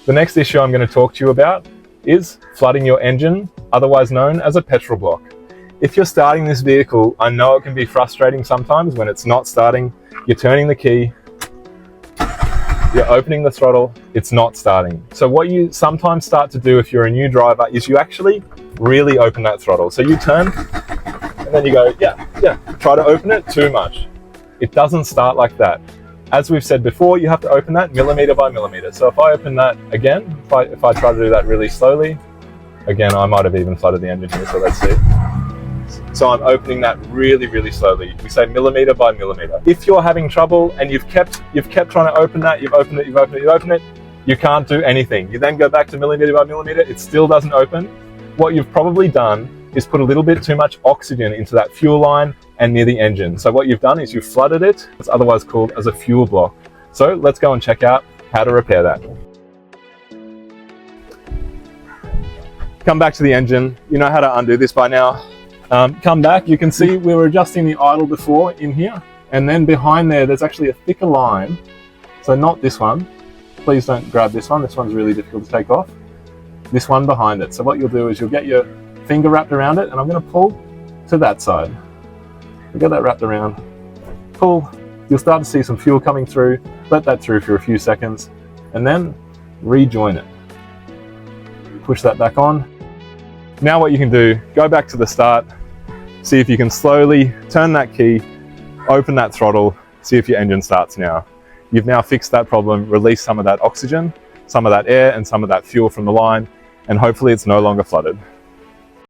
The next issue I'm going to talk to you about is flooding your engine, otherwise known as a petrol block. If you're starting this vehicle, I know it can be frustrating sometimes when it's not starting. You're turning the key, you're opening the throttle, it's not starting. So what you sometimes start to do if you're a new driver is you actually really open that throttle. So you turn and then you go, yeah, try to open it too much. It doesn't start like that. As we've said before, you have to open that millimeter by millimeter. So if I open that again, if I try to do that really slowly, again, I might have even flooded the engine here, so let's see. So I'm opening that really, really slowly. We say millimeter by millimeter. If you're having trouble and you've kept trying to open that, you've opened it, you can't do anything. You then go back to millimeter by millimeter, it still doesn't open. What you've probably done is put a little bit too much oxygen into that fuel line and near the engine. So what you've done is you've flooded it. It's otherwise called as a fuel block. So let's go and check out how to repair that. Come back to the engine. You know how to undo this by now. Come back, you can see we were adjusting the idle before in here, and then behind there's actually a thicker line. So not this one. Please don't grab this one. This one's really difficult to take off. This one behind it. So what you'll do is you'll get your finger wrapped around it, and I'm going to pull to that side. We'll get that wrapped around. Pull. You'll start to see some fuel coming through. Let that through for a few seconds, and then rejoin it. Push that back on. Now what you can do, go back to the start, see if you can slowly turn that key, open that throttle, see if your engine starts now. You've now fixed that problem, released some of that oxygen, some of that air, and some of that fuel from the line, and hopefully it's no longer flooded.